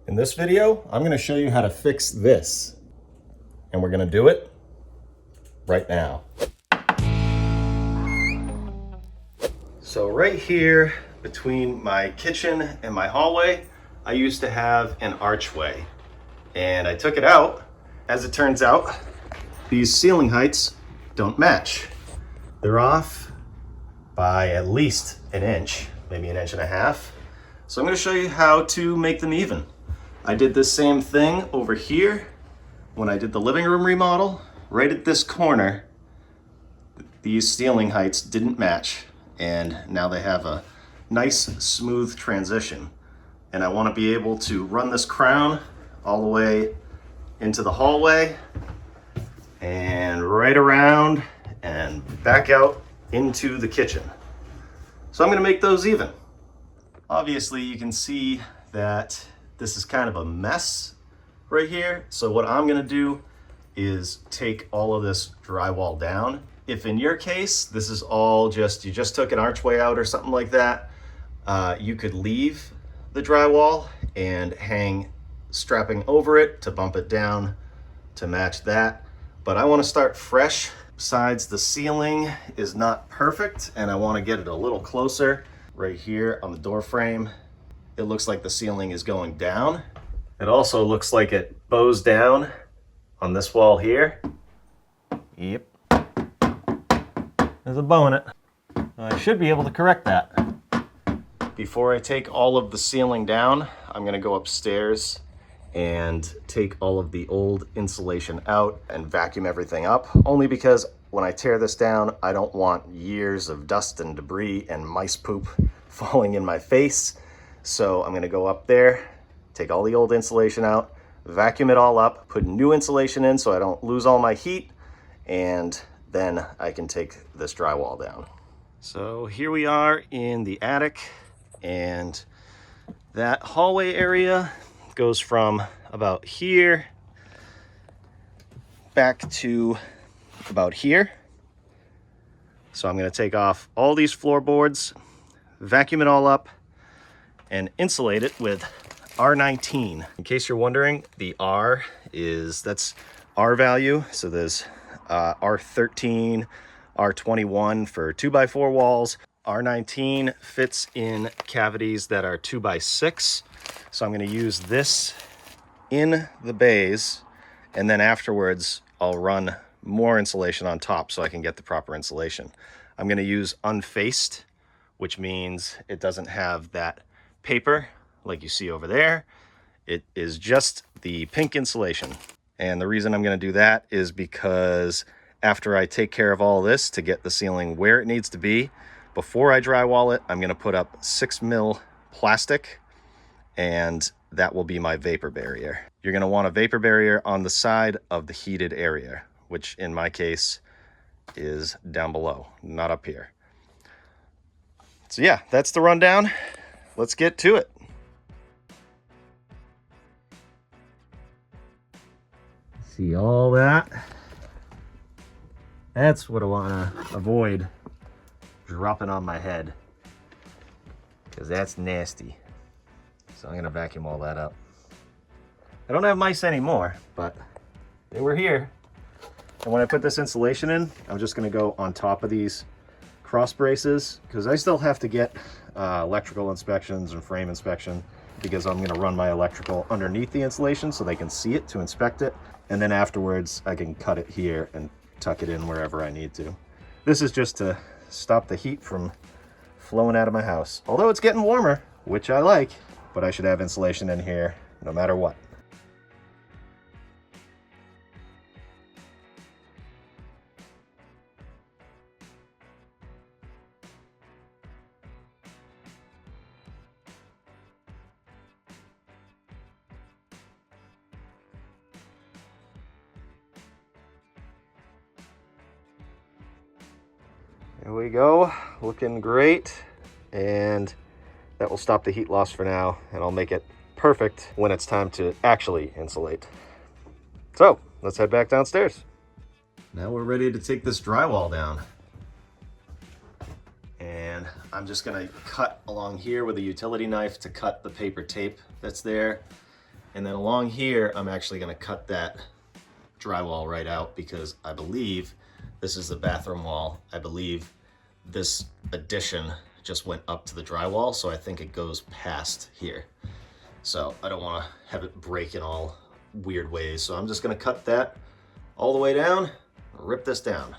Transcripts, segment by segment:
In this video, I'm going to show you how to fix this, and we're going to do it right now. So right here between my kitchen and my hallway, I used to have an archway, and I took it out. As it turns out, these ceiling heights don't match. They're off by at least an inch, maybe an inch and a half. So I'm going to show you how to make them even. I did this same thing over here when I did the living room remodel. Right at this corner, these ceiling heights didn't match, and now they have a nice smooth transition. And I want to be able to run this crown all the way into the hallway and right around and back out into the kitchen. So I'm going to make those even. Obviously you can see that this is kind of a mess right here. So what I'm going to do is take all of this drywall down. If in your case this is all just, you just took an archway out or something like that, you could leave the drywall and hang strapping over it to bump it down to match that. But I want to start fresh. Besides, the ceiling is not perfect and I want to get it a little closer. Right here on the door frame, it looks like the ceiling is going down. It also looks like it bows down on this wall here. Yep. There's a bow in it. I should be able to correct that. Before I take all of the ceiling down, I'm going to go upstairs and take all of the old insulation out and vacuum everything up, only because when I tear this down, I don't want years of dust and debris and mice poop falling in my face. So I'm going to go up there, take all the old insulation out, vacuum it all up, put new insulation in so I don't lose all my heat, and then I can take this drywall down. So here we are in the attic, and that hallway area goes from about here back to about here. So I'm going to take off all these floorboards, vacuum it all up, and insulate it with R19. In case you're wondering, the R is, that's R value. So there's R13, R21 for 2x4 walls. R19 fits in cavities that are 2x6. So I'm going to use this in the bays, and then afterwards I'll run more insulation on top so I can get the proper insulation. I'm going to use unfaced, which means it doesn't have that paper like you see over there. It is just the pink insulation. And the reason I'm going to do that is because after I take care of all this to get the ceiling where it needs to be, before I drywall it, I'm going to put up 6mm plastic, and that will be my vapor barrier. You're going to want a vapor barrier on the side of the heated area, which in my case is down below, not up here. So yeah, that's the rundown. Let's get to it. See all that? That's what I want to avoid dropping on my head, because that's nasty. So I'm going to vacuum all that up. I don't have mice anymore, but they were here. And when I put this insulation in, I'm just going to go on top of these cross braces, because I still have to get electrical inspections and frame inspection, because I'm going to run my electrical underneath the insulation so they can see it to inspect it. And then afterwards I can cut it here and tuck it in wherever I need to. This is just to stop the heat from flowing out of my house. Although it's getting warmer, which I like, but I should have insulation in here no matter what. There we go, looking great. And that will stop the heat loss for now, and I'll make it perfect when it's time to actually insulate. So let's head back downstairs. Now we're ready to take this drywall down. And I'm just gonna cut along here with a utility knife to cut the paper tape that's there. And then along here, I'm actually gonna cut that drywall right out because I believe this is the bathroom wall. I believe this addition just went up to the drywall, so I think it goes past here. So I don't wanna have it break in all weird ways. So I'm just gonna cut that all the way down, rip this down.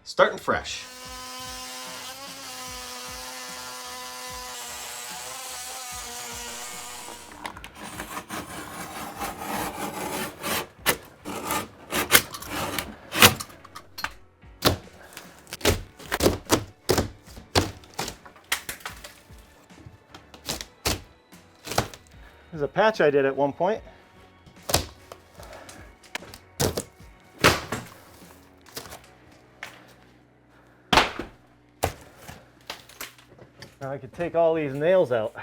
Starting fresh. There's a patch I did at one point. Now I could take all these nails out,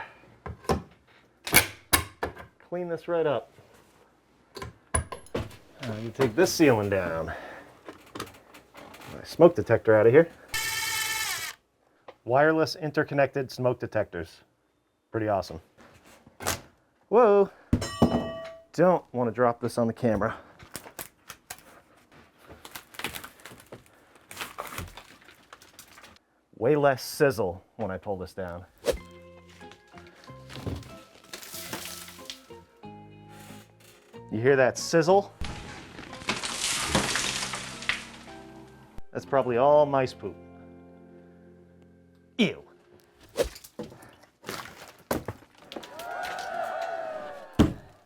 clean this right up. Now you take this ceiling down. My smoke detector out of here. Wireless interconnected smoke detectors. Pretty awesome. Whoa, don't want to drop this on the camera. Way less sizzle when I pull this down. You hear that sizzle? That's probably all mice poop. Ew.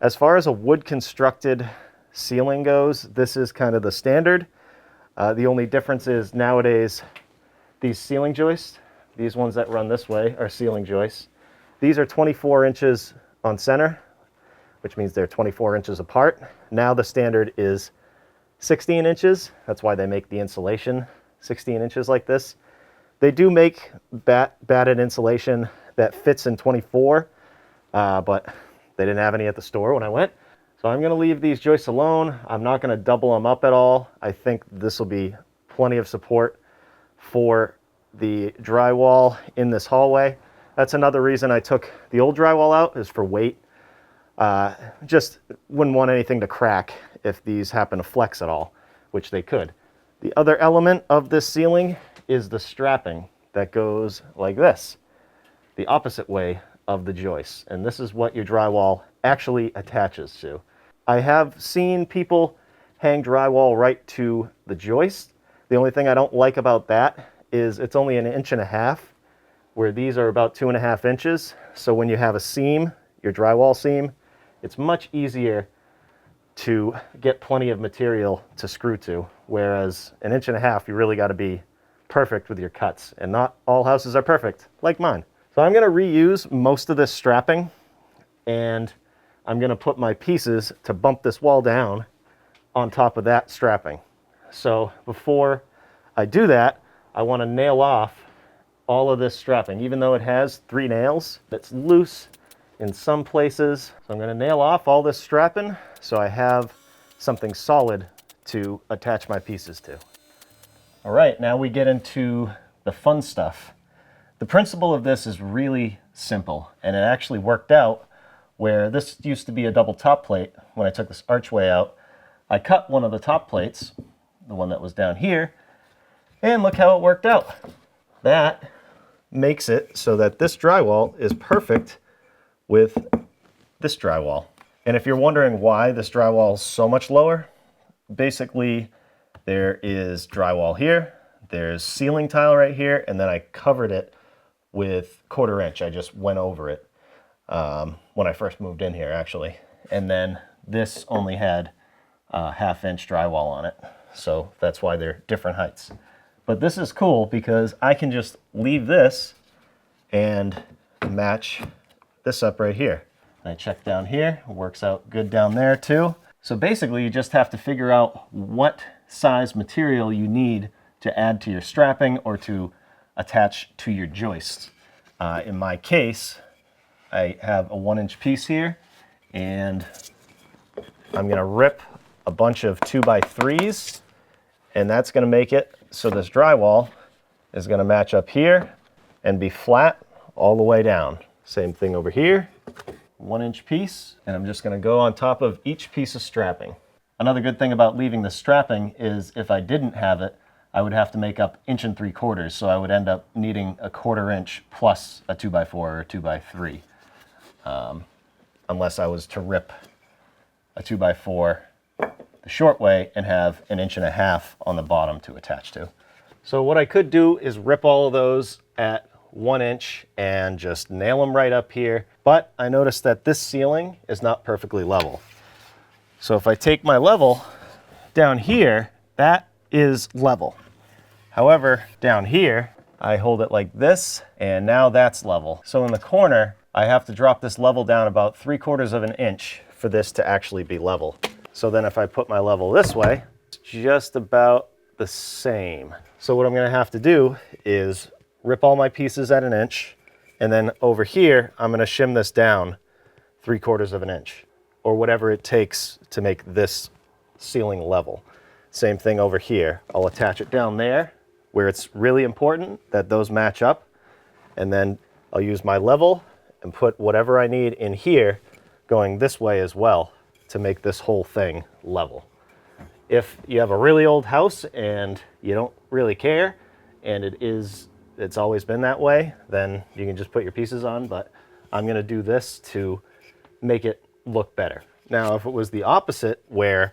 As far as a wood constructed ceiling goes, this is kind of the standard. The only difference is nowadays these ceiling joists, these ones that run this way are ceiling joists. These are 24 inches on center, which means they're 24 inches apart. Now the standard is 16 inches. That's why they make the insulation 16 inches like this. They do make batted insulation that fits in 24, but they didn't have any at the store when I went. So I'm gonna leave these joists alone. I'm not gonna double them up at all. I think this will be plenty of support for the drywall in this hallway. That's another reason I took the old drywall out, is for weight. Just wouldn't want anything to crack if these happen to flex at all, which they could. The other element of this ceiling is the strapping that goes like this, the opposite way of the joists. And this is what your drywall actually attaches to. I have seen people hang drywall right to the joist. The only thing I don't like about that is it's only 1.5 inches, where these are about 2.5 inches. So when you have a seam, your drywall seam, it's much easier to get plenty of material to screw to. Whereas 1.5 inches, you really got to be perfect with your cuts, and not all houses are perfect, like mine. So I'm going to reuse most of this strapping, and I'm going to put my pieces to bump this wall down on top of that strapping. So before I do that, I want to nail off all of this strapping. Even though it has 3 nails, it's loose in some places. So I'm going to nail off all this strapping so I have something solid to attach my pieces to. All right, now we get into the fun stuff. The principle of this is really simple, and it actually worked out where this used to be a double top plate. When I took this archway out, I cut one of the top plates, the one that was down here, and look how it worked out. That makes it so that this drywall is perfect with this drywall. And if you're wondering why this drywall is so much lower, basically there is drywall here, there's ceiling tile right here, and then I covered it with 1/4 inch. I just went over it when I first moved in here, actually. And then this only had 1/2 inch drywall on it. So that's why they're different heights. But this is cool because I can just leave this and match this up right here. And I check down here, it works out good down there too. So basically you just have to figure out what size material you need to add to your strapping or to attach to your joists. In my case, I have a 1-inch piece here, and I'm gonna rip a bunch of 2x3s, and that's gonna make it so this drywall is gonna match up here and be flat all the way down. Same thing over here. 1-inch piece, and I'm just going to go on top of each piece of strapping. Another good thing about leaving the strapping is if I didn't have it, I would have to make up 1 3/4 inches, so I would end up needing a 1/4 inch plus a 2x4 or a 2x3, unless I was to rip a 2x4 the short way and have 1.5 inches on the bottom to attach to. So what I could do is rip all of those at 1 inch and just nail them right up here, but I noticed that this ceiling is not perfectly level. So if I take my level down here, that is level. However, down here, I hold it like this, and now that's level. So in the corner, I have to drop this level down about 3/4 inch for this to actually be level. So then if I put my level this way, it's just about the same. So what I'm gonna have to do is rip all my pieces at 1 inch, and then over here, I'm gonna shim this down 3/4 inch, or whatever it takes to make this ceiling level. Same thing over here. I'll attach it down there where it's really important that those match up, and then I'll use my level and put whatever I need in here going this way as well to make this whole thing level. If you have a really old house and you don't really care and it's always been that way, then you can just put your pieces on, but I'm gonna do this to make it look better. Now, if it was the opposite, where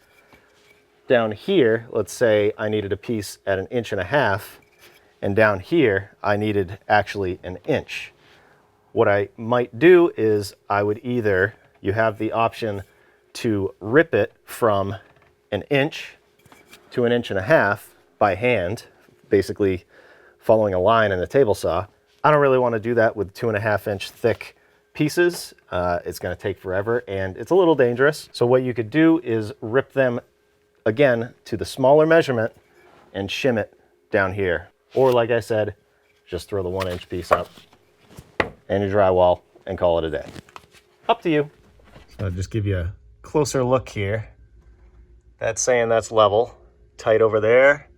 down here, let's say I needed a piece at 1.5 inches, and down here, I needed actually 1 inch. What I might do is I would either, you have the option to rip it from 1 inch to 1.5 inches by hand, basically following a line in a table saw. I don't really want to do that with 2.5 inch thick pieces. It's going to take forever and it's a little dangerous. So what you could do is rip them again to the smaller measurement and shim it down here. Or like I said, just throw the 1 inch piece up and your drywall and call it a day. Up to you. So I'll just give you a closer look here. That's saying that's level, tight over there,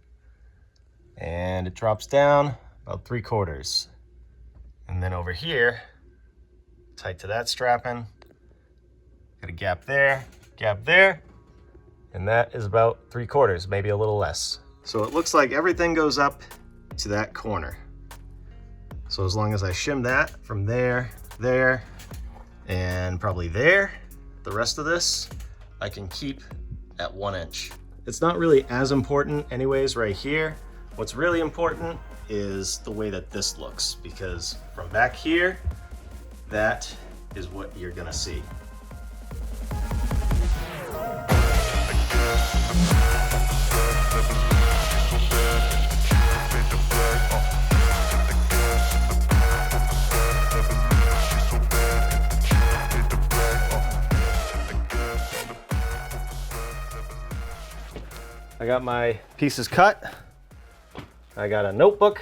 and it drops down about 3/4. And then over here, tight to that strapping, got a gap there, and that is about 3/4, maybe a little less. So it looks like everything goes up to that corner. So as long as I shim that from there, there, and probably there, the rest of this I can keep at 1 inch. It's not really as important anyways right here. What's really important is the way that this looks, because from back here, that is what you're gonna see. I got my pieces cut. I got a notebook.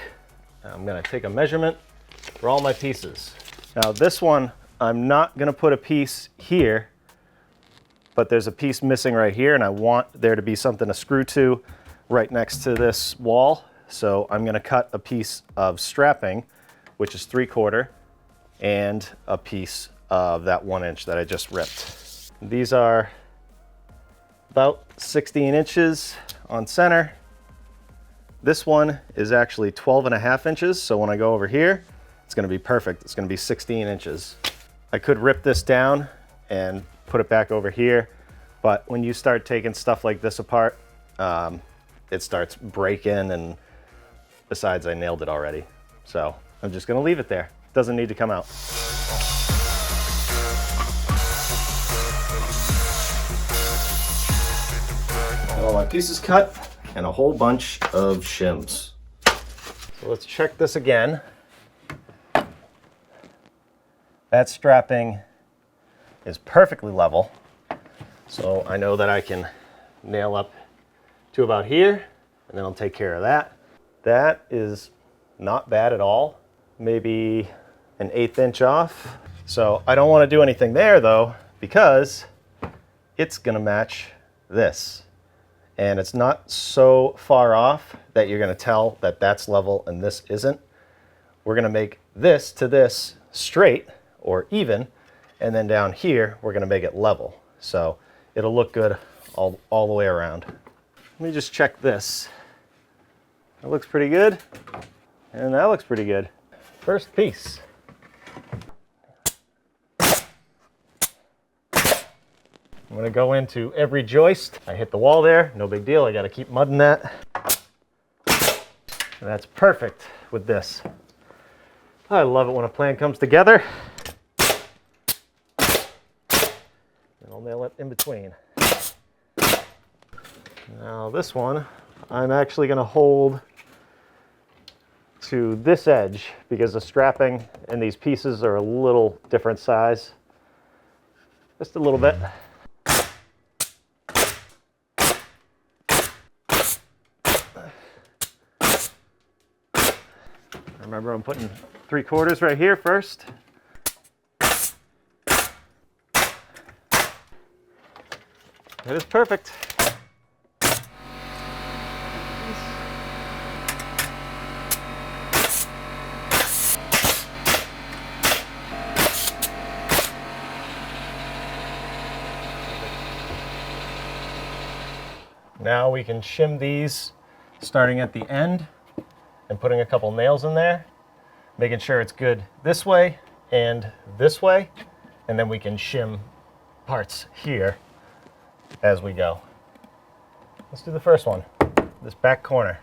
I'm gonna take a measurement for all my pieces. Now this one, I'm not gonna put a piece here, but there's a piece missing right here and I want there to be something to screw to right next to this wall. So I'm gonna cut a piece of strapping, which is 3/4, and a piece of that 1 inch that I just ripped. These are about 16 inches on center. This one is actually 12.5 inches. So when I go over here, it's gonna be perfect. It's gonna be 16 inches. I could rip this down and put it back over here, but when you start taking stuff like this apart, it starts breaking, and besides, I nailed it already. So I'm just gonna leave it there. It doesn't need to come out. All my pieces cut and a whole bunch of shims. So let's check this again. That strapping is perfectly level. So I know that I can nail up to about here, and then I'll take care of that. That is not bad at all. Maybe 1/8 inch off. So I don't want to do anything there though, because it's gonna match this. And it's not so far off that you're gonna tell that that's level and this isn't. We're gonna make this to this straight or even, And then down here, we're gonna make it level. So it'll look good all the way around. Let me just check this. That looks pretty good. And that looks pretty good. First piece. I'm gonna go into every joist. I hit the wall there, no big deal. I gotta keep mudding that. And that's perfect with this. I love it when a plan comes together. And I'll nail it in between. Now this one, I'm actually gonna hold to this edge because the strapping and these pieces are a little different size. Just a little bit. Remember, I'm putting 3/4 right here first. It is perfect. Now we can shim these starting at the end and putting a couple nails in there, making sure it's good this way, and then we can shim parts here as we go. Let's do the first one, this back corner.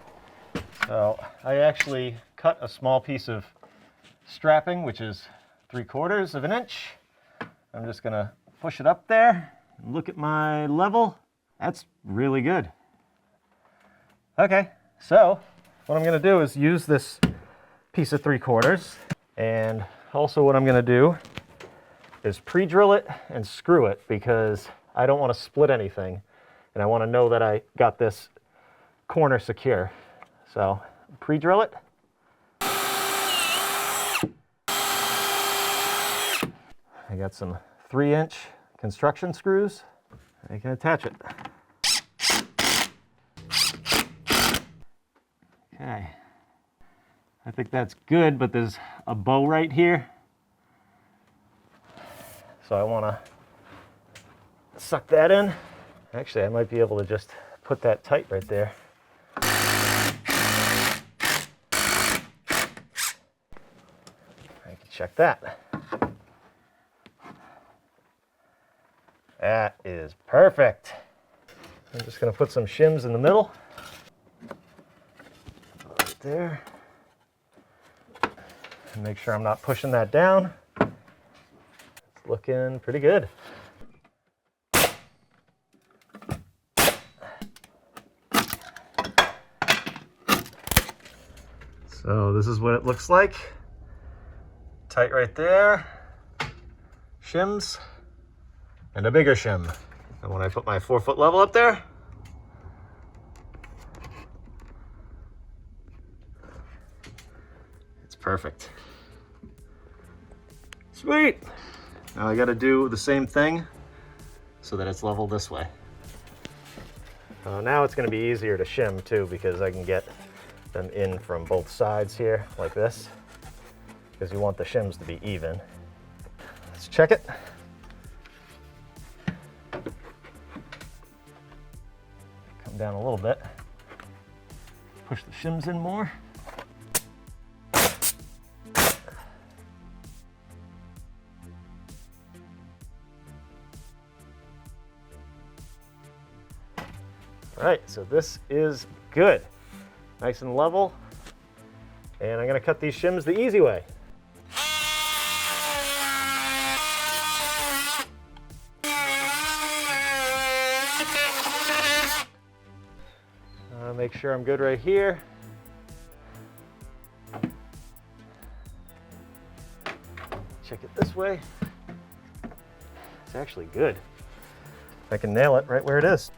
So I actually cut a small piece of strapping, which is 3/4 of an inch. I'm just gonna push it up there, look at my level. That's really good. Okay, so what I'm gonna do is use this piece of 3/4, and also what I'm gonna do is pre-drill it and screw it because I don't wanna split anything, and I wanna know that I got this corner secure. So pre-drill it. I got some 3-inch construction screws. I can attach it. Okay, I think that's good, but there's a bow right here. So I want to suck that in. Actually, I might be able to just put that tight right there. I can check that. That is perfect. I'm just going to put some shims in the middle. Right there. And make sure I'm not pushing that down. It's looking pretty good. So this is what it looks like. Tight right there. Shims. And a bigger shim. And when I put my 4-foot level up there, it's perfect. Sweet. Now I got to do the same thing so that it's level this way. Now it's going to be easier to shim too because I can get them in from both sides here like this because you want the shims to be even. Let's check it. Come down a little bit. Push the shims in more. All right, so this is good. Nice and level. And I'm gonna cut these shims the easy way. Make sure I'm good right here. Check it this way. It's actually good. I can nail it right where it is.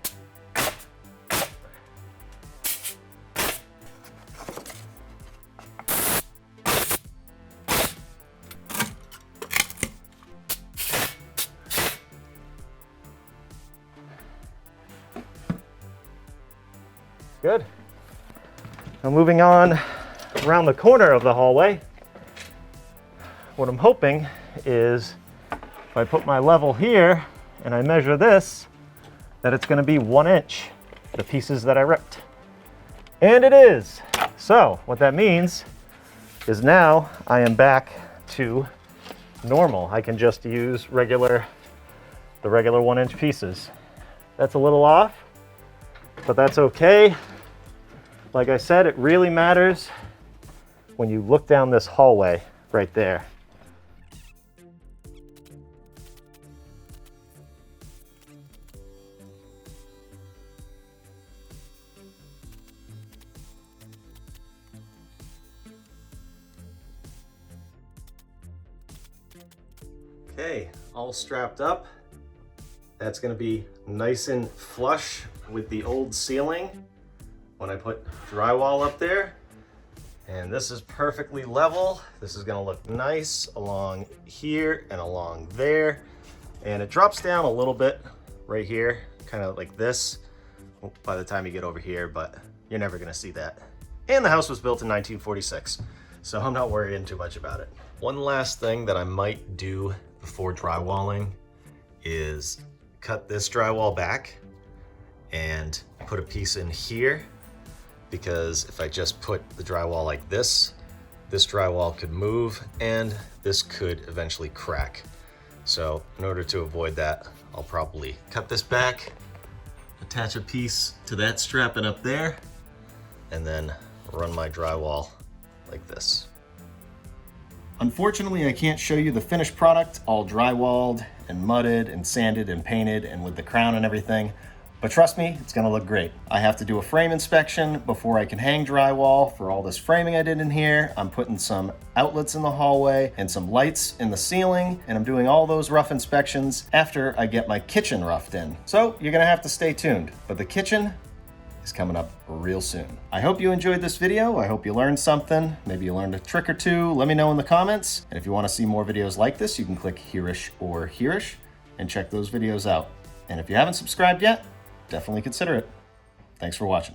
Good. Now moving on around the corner of the hallway, what I'm hoping is if I put my level here and I measure this, that it's going to be 1 inch, the pieces that I ripped. And it is. So what that means is now I am back to normal. I can just use the regular 1 inch pieces. That's a little off, but that's okay. Like I said, it really matters when you look down this hallway right there. Okay, all strapped up. That's going to be nice and flush with the old ceiling when I put drywall up there. And this is perfectly level. This is going to look nice along here and along there. And it drops down a little bit right here, kind of like this by the time you get over here, but you're never going to see that. And the house was built in 1946, so I'm not worrying too much about it. One last thing that I might do before drywalling is cut this drywall back and put a piece in here, because if I just put the drywall like this drywall could move and this could eventually crack. So in order to avoid that, I'll probably cut this back, attach a piece to that strapping up there, and then run my drywall like this. Unfortunately, I can't show you the finished product all drywalled and mudded and sanded and painted and with the crown and everything, but trust me, it's gonna look great. I have to do a frame inspection before I can hang drywall for all this framing I did in here. I'm putting some outlets in the hallway and some lights in the ceiling, and I'm doing all those rough inspections after I get my kitchen roughed in. So you're gonna have to stay tuned, but the kitchen is coming up real soon. I hope you enjoyed this video. I hope you learned something. Maybe you learned a trick or two. Let me know in the comments. And if you want to see more videos like this, you can click here-ish or here-ish and check those videos out. And if you haven't subscribed yet, definitely consider it. Thanks for watching.